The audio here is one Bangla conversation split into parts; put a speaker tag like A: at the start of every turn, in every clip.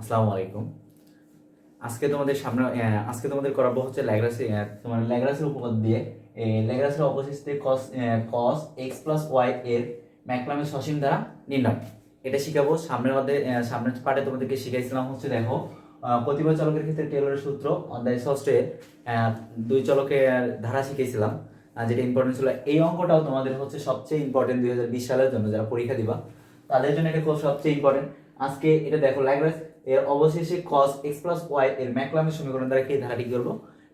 A: আসসালামু আলাইকুম। আজকে তোমাদের করাবো হচ্ছে ল্যাগ্রাসের উপপাদ্য দিয়ে ল্যাগ্রাসের অবশিষ্টে cos x প্লাস y এর ম্যাকলামের সসীম দ্বারা নির্ণয়। এটা শিখাবো। সামনের পার্টে তোমাদেরকে শিখাইছিলাম হচ্ছে দেখো প্রতিবার চলকের ক্ষেত্রে টেলরের সূত্র অধ্যায় ষষ্ঠে দুই চলকের ধারা শিখেছিলাম, যেটা ইম্পর্টেন্ট ছিল। এই অঙ্কটাও তোমাদের হচ্ছে সবচেয়ে ইম্পর্টেন্ট 2020 সালের জন্য, যারা পরীক্ষা দিবা তাদের জন্য এটা সবচেয়ে ইম্পর্টেন্ট। আজকে এটা দেখো ল্যাগ্রাস এর অবশেষে cos x প্লাস y এর ম্যাকলামের সমীকরণ দ্বারা কি ধারাটি করব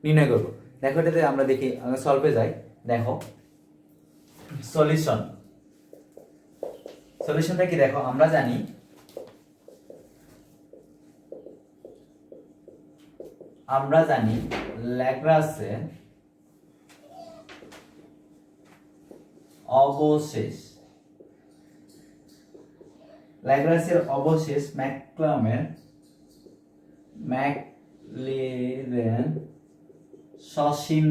A: নির্ণয় করব। দেখো এটাতে আমরা দেখি, সলভে যাই। দেখো সলিউশনটা কি, দেখো আমরা জানি ল্যাগ্রাসের অবশেষ ম্যাকলেরেন সসীম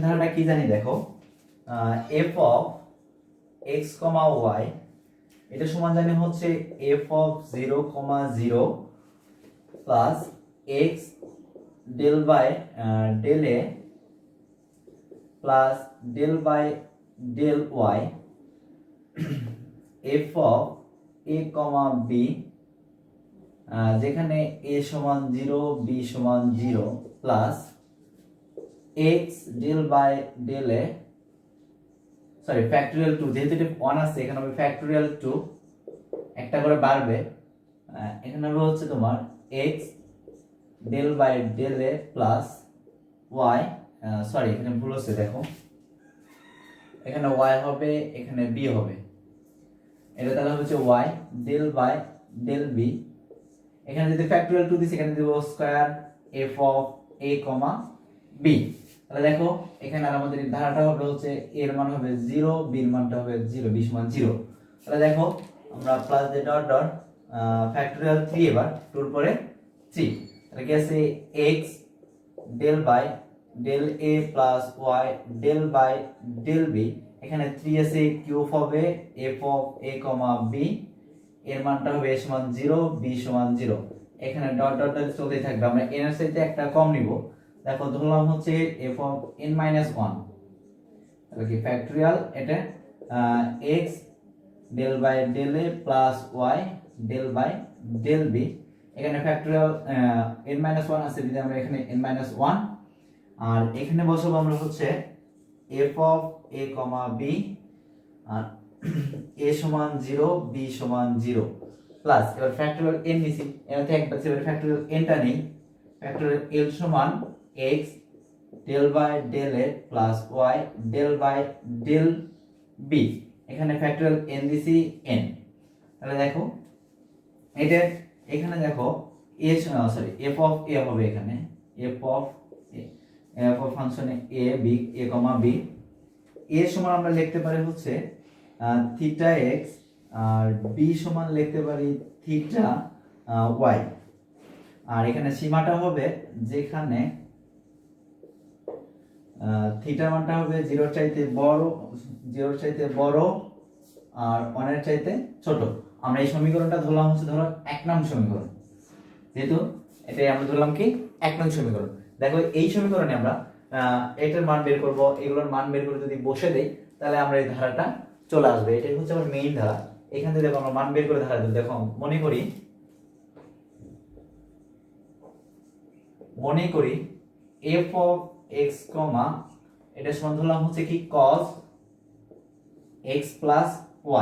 A: ধারাটা কি জানি, দেখো f অফ x, y এটা সমান জানি হচ্ছে f of 0, 0 plus x del by del a plus del by del y f of a, b যেখানে a সমান 0, b সমান 0 plus x del by del a, sorry factorial 2, যেহেতু এটা 1 আছে এখানে হবে ফ্যাক্টরিয়াল 2, একটা করে বাড়বে। এখানে হবে হচ্ছে তোমার x del by del a plus y, sorry এখানে ভুল হচ্ছে, দেখো এখানে y হবে, এখানে b হবে। এটা তাহলে হচ্ছে y del by del b, এখানে যদি ফ্যাক্টরিয়াল 2 দিছি এখানে দেব square f of a, b। তাহলে দেখো এখানে আর আমাদের ধারাটা হবে হচ্ছে এর মান হবে 0, b এর মানটা হবে 0, b সমান 0। তাহলে দেখো আমরা প্লাস দিয়ে ডট ডট ফ্যাক্টরিয়াল 3, এবার 2 এর পরে 3, তাহলে কি আছে x del by del a plus y del by del b, এখানে 3 আছে, কিউব হবে f অফ a, b এর মানটা হবে a সমান 0, b সমান 0। এখানে ডট ডট ডট চলতেই থাকবে, আমরা n এর সাথে একটা কম নিব। দেখো ধরলাম হচ্ছে f অফ n মাইনাস 1, তাহলে কি ফ্যাক্টরিয়াল এটা x del by del a plus y del by del b, এখানে ফ্যাক্টরিয়াল n মাইনাস 1 আছে, যদি আমরা এখানে n মাইনাস 1, আর এখানে বসাবো আমরা হচ্ছে f অফ a, b আর a সমান 0, b সমান 0 প্লাস, এবার ফ্যাক্টরিয়াল n নিছি, এটাতে একবার এবার ফ্যাক্টরিয়াল n টা নেই, ফ্যাক্টরিয়াল l সমান x del by del a plus y del by del b, এখানে ফ্যাক্টরিয়াল n দিছি n। তাহলে দেখো এটা এখানে দেখো f অফ a হবে, এখানে f অফ ফাংশনে a, b, a, b a সমান আমরা লিখতে পারি হচ্ছে থিটা x, আর b সমান লিখতে পারি থিটা y। আর এখানে সীমাটা হবে যেখানে থিটা মানটা হবে 0 এর চাইতে বড় আর 1 এর চাইতে ছোট। আমরা এই সমীকরণটা ধরলাম হচ্ছে ধরো 1 নং সমীকরণ, যেহেতু এটাই আমরা ধরলাম কি 1 নং সমীকরণ। দেখো এই সমীকরণে আমরা এটার মান বের করব, এগুলোর মান বের করে যদি বসে দেই তাহলে আমরা এই ধারাটা চলে আসবে। এটাই হচ্ছে আমার মেইন ধারা। এখান থেকে দেখো আমরা মান বের করে ধারা দেব। দেখো মনে করি f অফ x, এটা সমান ধরলাম হচ্ছে কি cos x প্লাস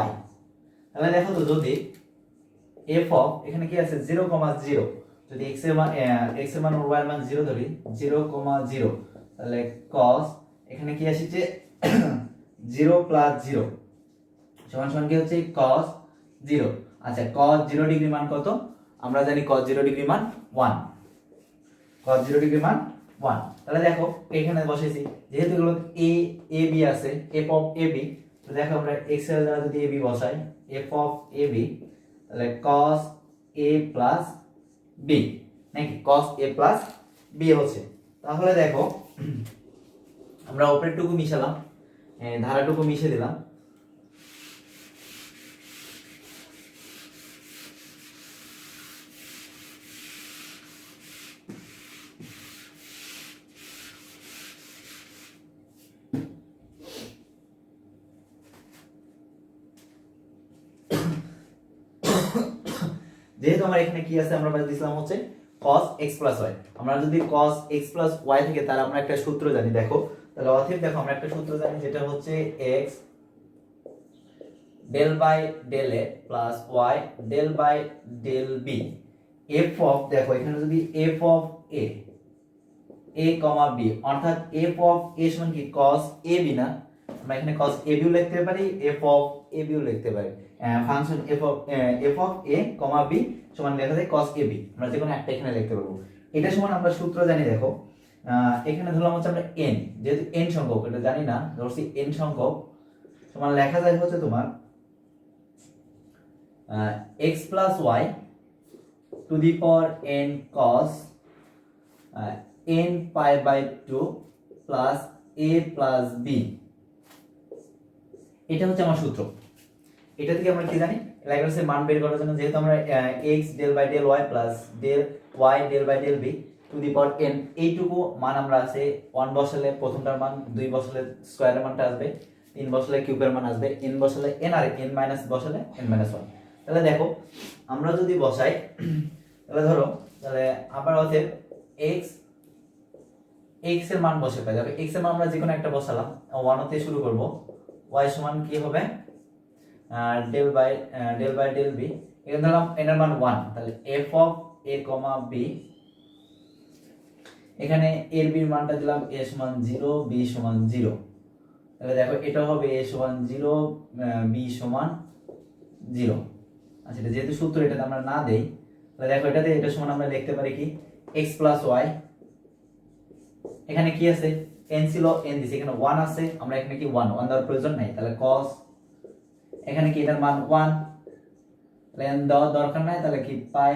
A: y। তাহলে দেখো তো যদি f অফ এখানে কি আছে 0, 0, যদি x এর মান আর y এর মান 0 ধরি, 0, 0, তাহলে cos এখানে কি আসছে 0 প্লাস 0 সমান সমান কি হচ্ছে cos 0। আচ্ছা cos 0 ডিগ্রি মান কত? আমরা জানি cos 0 ডিগ্রি মান 1, cos 0 ডিগ্রি মান 1। তাহলে দেখো এখানে বসাইছি, যেহেতু এগুলো a b আছে, f অফ a b, তো দেখো আমরা x এর দ্বারা যদি a b বসাই, f অফ a b, তাহলে cos a প্লাস b, নাকি cos a প্লাস b হচ্ছে। তাহলে দেখো আমরা উপরেরটুকু মিশালাম, ধারাটুকু মিশে দিলাম, যেহেতু আমার এখানে কি আছে আমরা দিছিলাম হচ্ছে cos x plus y, আমরা যদি cos x plus y থেকে তার আমরা একটা সূত্র জানি, দেখো তাহলে অতএব দেখো আমরা একটা সূত্র জানি যেটা হচ্ছে x del by del a plus y del by del b f of, দেখো এখানে যদি f of a b অর্থাৎ f of a সমান কি cos ab না, আমরা এখানে cos ab ও লিখতে পারি, f of ab ও লিখতে পারি, function f of a b সমান লেখা যায় cos ab, আমরা যে কোনো একটা এখানে লিখতে পারবো। এটা সমান আমরা সূত্র জানি, দেখো এখানে ধরলাম হচ্ছে আমরা n, যেহেতু n সংখ্যক এটা জানি না, ধরছি n সংখ্যক সমান লেখা যায় হচ্ছে তোমার x plus y to the power n cos n pi by 2 plus a plus b, এটা হচ্ছে আমার সূত্র। এটা থেকে আমরা কি জানি ল্যাগ্রাঞ্জের মান বের করার জন্য, যেহেতু আমরা x del by del y plus del y del by del b two the power n এইটুকু মান আমরা আছে 1 বসালে প্রথমটার মান, 2 বসালে স্কয়ারের মানটা আসবে, 3 বসালে কিউবের মান আসবে, n বসালে n আর n মাইনাস বসালে n মাইনাস 1। তাহলে দেখো আমরা যদি বসাই তাহলে ধরো তাহলে আবার হচ্ছে x এর মান বসে পাই, দেখো x এর মান আমরা যে কোনো একটা বসালাম, 1 হতে শুরু করব, y সমান কি হবে del by del b, এখানে ধরলাম n এর মান 1, তাহলে f of a, b, এখানে a এর b এর মানটা দিলাম a সমান 0 b সমান 0, তাহলে দেখো এটা হবে a সমান 0 b সমান 0। আচ্ছা এটা যেহেতু সূত্র এটা আমরা না দেই, তাহলে দেখো এটাতে এটা সমান আমরা লিখতে পারি কি x plus y, এখানে কি আছে n ছিল n দিছি, এখানে 1 আছে, আমরা এখানে কি 1 দেওয়ার প্রয়োজন নাই, তাহলে cos, এখানে কি এটার মান 1, তাহলে n দেওয়ার দরকার নাই, তাহলে কি পাই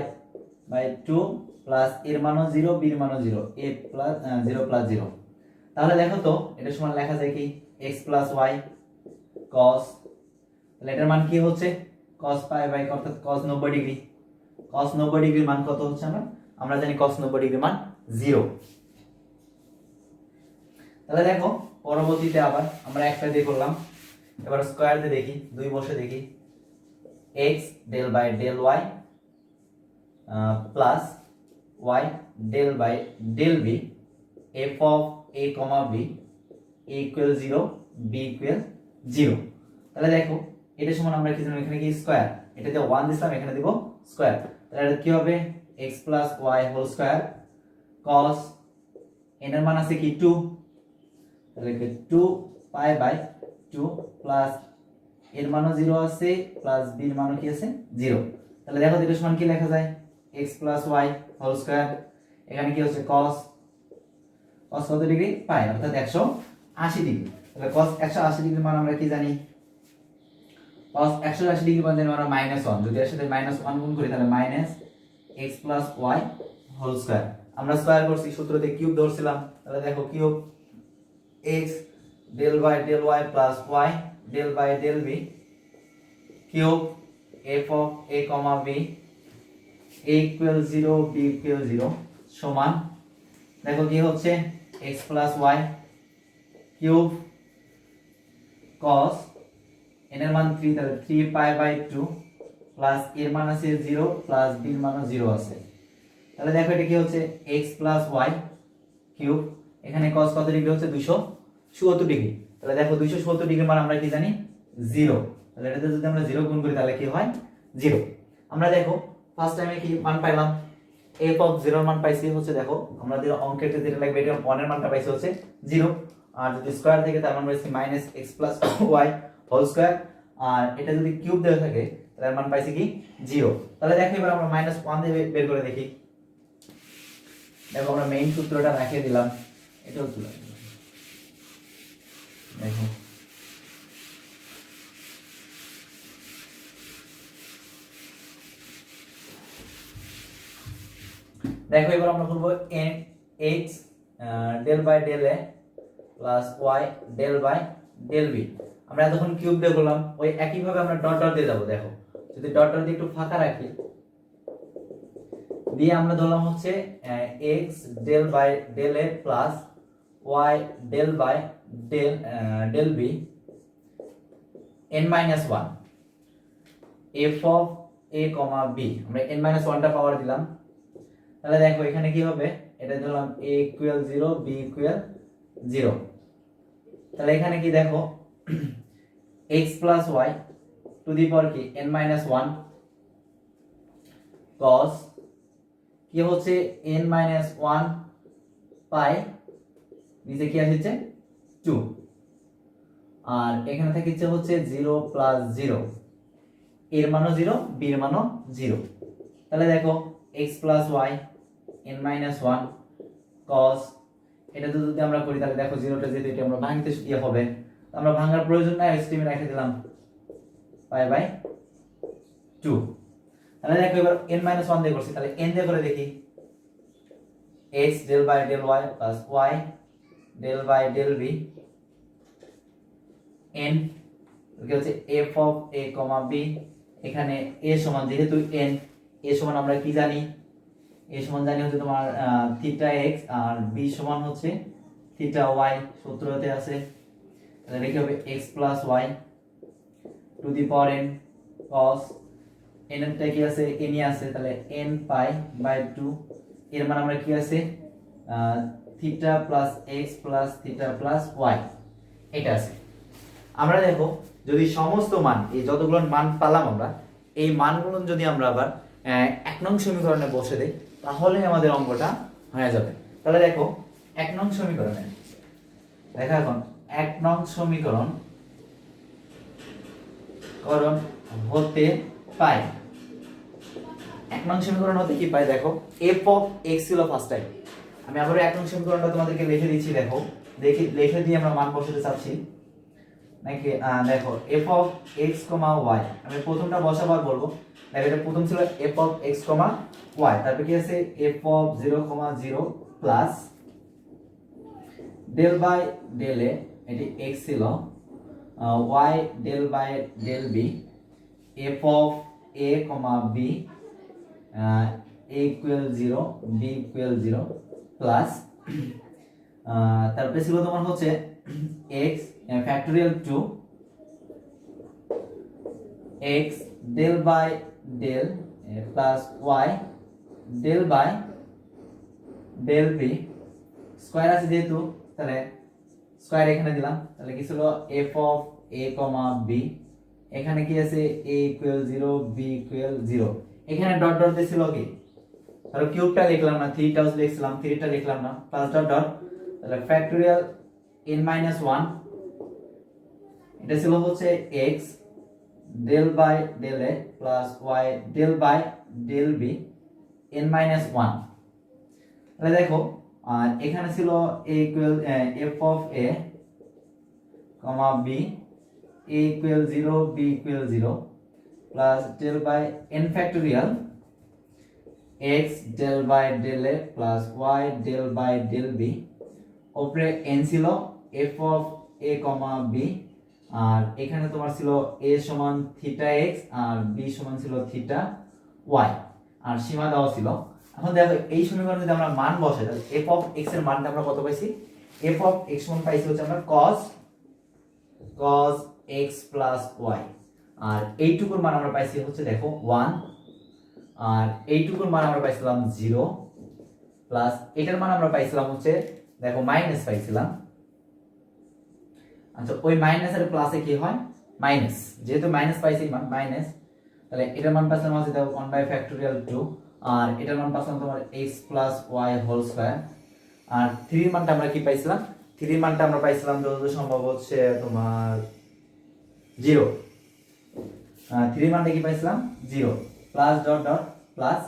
A: বাই 2 প্লাস এর মানও 0 b এর মানও 0 a প্লাস 0 প্লাস 0, তাহলে দেখো তো এটা সমান লেখা যায় কি x plus y cos, তাহলে এটার মান কি হচ্ছে cos পাই বাই অর্থাৎ cos 90 ডিগ্রি, cos 90 ডিগ্রির মান কত হচ্ছে আমরা জানি cos 90 ডিগ্রির মান 0। তাহলে দেখো পরবর্তীতে আবার আমরা একটা দিয়ে করলাম, এবার স্কয়ার দিয়ে দেখি, 2 বসে দেখি x del by del y plus y del by del b f of a, b a equal 0 b equal 0, তাহলে দেখো এটা সমান আমরা কি জানি এখানে কি স্কয়ার, এটাতে 1 দিলাম, এখানে দেব স্কয়ার, তাহলে এটা কি হবে x plus y whole square cos n এর মান আছে কি 2, তাহলে 2 পাই বাই 2 প্লাস এর মানও 0 আছে প্লাস b এর মানও কি আছে 0, তাহলে দেখো এটা সমান কি লেখা যায় x plus y whole square, এখানে কি হচ্ছে cos কত ডিগ্রি পাই অর্থাৎ 180 ডিগ্রি, তাহলে cos 180 ডিগ্রির মান আমরা কি জানি cos 180 ডিগ্রি মান জানি আমরা -1, যদি এর সাথে -1 গুণ করি তাহলে x plus y whole square, আমরা স্কয়ার করছি সূত্রতে কিউব ধরছিলাম, তাহলে দেখো cube x del by del y plus y del by del b cube f of a, b a equal 0 b equal 0 সমান দেখো কি হচ্ছে x plus y cube cos n এর মান 3, তাহলে 3 পাই বাই 2 প্লাস এর মান আছে 0 প্লাস b এর মানও 0 আছে, তাহলে দেখো এটা কি হচ্ছে x plus y কিউব, এখানে cos কত ডিগ্রি হচ্ছে 270 ডিগ্রি, তাহলে দেখো 270 ডিগ্রির মান আমরা কি জানি 0, তাহলে এটাতে যদি আমরা 0 গুণ করি তাহলে কি হয় 0। আমরা দেখো ফার্স্ট টাইমে কি মান পাইলাম f of 0 এর মান পাইছি হচ্ছে, দেখো আমাদের অঙ্কেতে যেটা লাগবে এটা 1 এর মানটা পাইছি হচ্ছে 0, আর যদি স্কয়ার থেকে তার মান পাইছি -x plus y whole square, আর এটা যদি কিউব দেওয়া থাকে তাহলে এর মান পাইছি কি 0, তাহলে দেখো এবার আমরা -1 দিয়ে বের করে দেখি, দেখো আমরা মেইন সূত্রটা রাখিয়ে দিলাম, এটাও তুলে দেখো দেখো এবার আমরা করব x del by del a plus y del by del b, আমরা এতক্ষণ কিউব দিয়ে করলাম, ওই একই ভাবে আমরা ডট ডট দিয়ে যাব, দেখো যদি ডট ডট দিয়ে একটু ফাঁকা রাখি দিয়ে আমরা ধরলাম হচ্ছে x del by del a plus y del by del b n minus 1 f of a comma b, আমরা n মাইনাস 1টা পাওয়ার দিলাম, তাহলে দেখো এখানে কি হবে, এটা ধরলাম a ইকুয়াল 0 b ইকুয়াল 0, তাহলে এখানে কি দেখো x plus y to the power কি n মাইনাস 1 cos কি হচ্ছে n মাইনাস 1 পাই, নিচে কি আসছে 2, আর এখানে থাকছে হচ্ছে 0 প্লাস 0, এর মানও 0 b এর মানও 0, তাহলে দেখো x plus y n minus 1 cos, এটা তো যদি আমরা করি তাহলে দেখো 0টা যেহেতু এটা আমরা ভাঙতে ইয়ে হবে, আমরা ভাঙার প্রয়োজন নাই, স্টেমে রেখে দিলাম পাই বাই 2, তাহলে দেখো এবার n মাইনাস 1 দিয়ে করছি, তাহলে n দিয়ে করে দেখি x del by del y plus y del by del b n কি হচ্ছে f of a, b, এখানে a সমান যেহেতু n, a সমান আমরা কি জানি, a সমান জানি হচ্ছে তোমার থিটা x আর b সমান হচ্ছে থিটা y, সূত্রতে আছে, তাহলে লিখে হবে x plus y to the power n cos, n এরটা কি আছে n ই আছে, তাহলে n পাই বাই 2, এর মান আমরা কি আছে theta plus x plus theta plus y, এটা আছে। আমরা দেখো যদি সমস্ত মান, এই যতগুলো মান পেলাম আমরা, এই মানগুলো যদি আমরা আবার 1 নং সমীকরণে বসে দেই তাহলে আমাদের অঙ্কটা হয়ে যাবে। তাহলে দেখো 1 নং সমীকরণে দেখো এখন 1 নং সমীকরণ হতে পাই, 1 নং সমীকরণ হতে কি পাই, দেখো f of x ছিল ফার্স্ট টাইম, আমি আবার 1 নং সমীকরণটা তোমাদেরকে লিখে দিচ্ছি, দেখো দেখি লিখে দিয়ে আমরা মান বসাতে চাচ্ছি নাকি, দেখো f of x, y, আমি প্রথমটা বসাবার বলবো, দেখো এটা প্রথম ছিল f of x, y, তারপর কি আছে f of 0, 0 plus del by del a, এটি x ছিল, y del by del b, f of a, b, a equal 0 b equal 0 plus তারপরে ছিল তোমার হচ্ছে x factorial 2 x del by del plus y del by del b, square আছে যেহেতু তাহলে স্কয়ার এখানে দিলাম, তাহলে কি ছিল f of a, b, এখানে কি আছে a equal 0 b equal 0, এখানে ডট ডট দিছিল কি, ধরো কিউবটা লিখলাম না, 3টাও লিখছিলাম, 3টা লিখলাম না, প্লাস ডট ডট, তাহলে ফ্যাক্টোরিয়াল n minus 1, এটা ছিল হচ্ছে x del by del a plus y del by del b n minus 1, তাহলে দেখো আর এখানে ছিল a equal f of a, b a equal 0 b equal 0 plus del by n factorial x del by del a plus y del by del b, উপরে n ছিল f of a, b, আর এখানে তোমার ছিল a সমান থিটা x আর b সমান ছিল থিটা y, আর সীমা দেওয়া ছিল। এখন দেখো এই সমীকরণে যদি আমরা মান বসাই তাহলে f of x এর মানটা আমরা কত পাইছি, f of x সমান পাইছি হচ্ছে আমরা cos x plus y, আর এইটুকুর মান আমরা পাইছি হচ্ছে দেখো 1, আর এইটুকুর মান আমরা পাইছিলাম 0 প্লাস এটার মান আমরা পাইছিলাম হচ্ছে দেখো মাইনাস পাইছিলাম, আচ্ছা ওই মাইনাস আর প্লাসে কি হয় মাইনাস, যেহেতু মাইনাস পাইছি মাইনাস, তাহলে এটার মান পাইছিলাম হচ্ছে দেখো 1 বাই ফ্যাক্টোরিয়াল 2, আর এটার মান পাইছিলাম তোমার x plus y whole square, আর 3 এর মানটা আমরা কি পাইছিলাম, 3 এর মানটা আমরা পাইছিলাম যতদূর সম্ভব হচ্ছে তোমার 0, 3 এর মানটা কি পাইছিলাম 0 প্লাস ডট ডট প্লাস,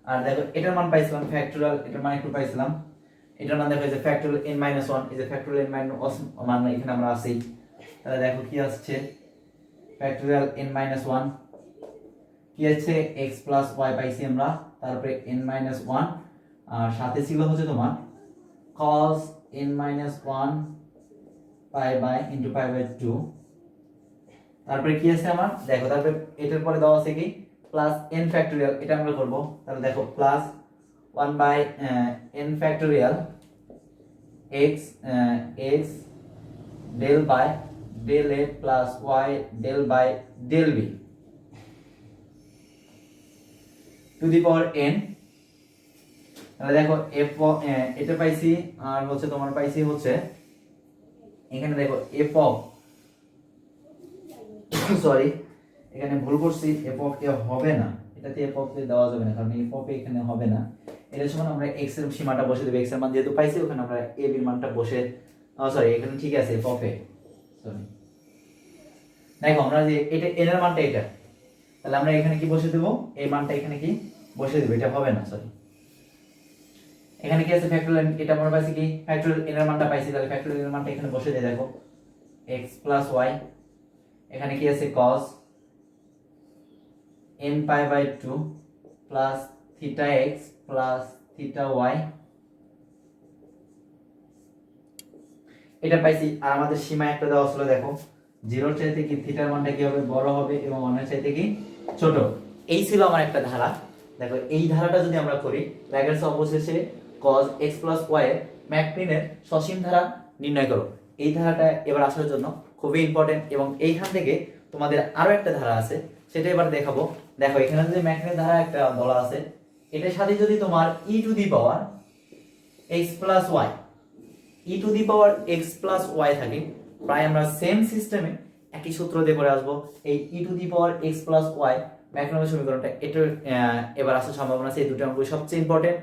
A: আর দেখো এটার মান পাইছিলাম ফ্যাক্টোরিয়াল, এটার মান একটু পাইছিলাম, এটার মান দেখো এই যে ফ্যাক্টোরিয়াল n minus 1, এই যে ফ্যাক্টোরিয়াল n minus 1 মান এখানে আমরা আছেই, তাহলে দেখো কি আসছে ফ্যাক্টোরিয়াল n minus 1 কি আছে x plus y পাইছি আমরা, তারপরে n minus 1, আর সাথে ছিল হচ্ছে তোমার cos n minus 1 pi by into pi by 2, তারপরে কি আছে আমার দেখো, তারপরে এটার পরে দেওয়া আছে কি প্লাস n ফ্যাক্টোরিয়াল, এটা আমরা করব, তাহলে দেখো plus 1 by n factorial x x del by del a plus y del by del b, two the power n, তাহলে দেখো এটা পাইছি আর হচ্ছে তোমার পাইছি হচ্ছে এখানে দেখো f অফ সরি এখানে ভুল করছি, f অফ a হবে না, এটাতে f অফ a দেওয়া যাবে না কারণ f অফ a এখানে হবে না। এর সমান আমরা x এর সীমাটা বসে দেব, x এর মান যেহেতু পাইছি ওখানে আমরা a এর মানটা বসে সরি এখানে ঠিক আছে f অফ a সরি দেখো আমরা যে এটা n এর মানটা এটা, তাহলে আমরা এখানে কি বসে দেব, এই মানটা এখানে কি বসে দেব, এটা হবে না সরি এখানে কি আছে ফ্যাক্টরিয়াল এটা আমরা পাইছি কি ফ্যাক্টরিয়াল n এর মানটা পাইছি, তাহলে ফ্যাক্টরিয়াল n এর মানটা এখানে বসে দিয়ে দেখো x y, এখানে কি আছে cos n pi by 2 plus theta x plus theta y, এটা পাইছি। আর আমাদের সীমা একটা দেওয়া ছিল দেখো 0 এর চাইতে কি থিটার মানটা কি হবে বড় হবে এবং 1 এর চাইতে কি ছোট, এই ছিল আমার একটা ধারা। দেখো এই ধারাটা যদি আমরা করি ল্যাগ্রাঞ্জ অবশেষে cos x y এর ম্যাকনিনের সসীম ধারা নির্ণয় করো, এই ধারাটা এবার আসার জন্য খুবই ইম্পর্টেন্ট। এবং এইখান থেকে তোমাদের আরো একটা ধারা আছে সেটা এবার দেখাবো। দেখো এখানে যদি ম্যাকনিনের ধারা একটা বলা আছে, এটার সাথে যদি তোমার e two the power x plus y e two the power x plus y থাকে, প্রায় আমরা সেম সিস্টেমে একই সূত্র দিয়ে করে আসবো। এই e two the power x plus y ম্যাকনিনের সমীকরণটা এটা এবার আসার সম্ভাবনা আছে, এই দুটো অঙ্ক সবচেয়ে ইম্পর্টেন্ট।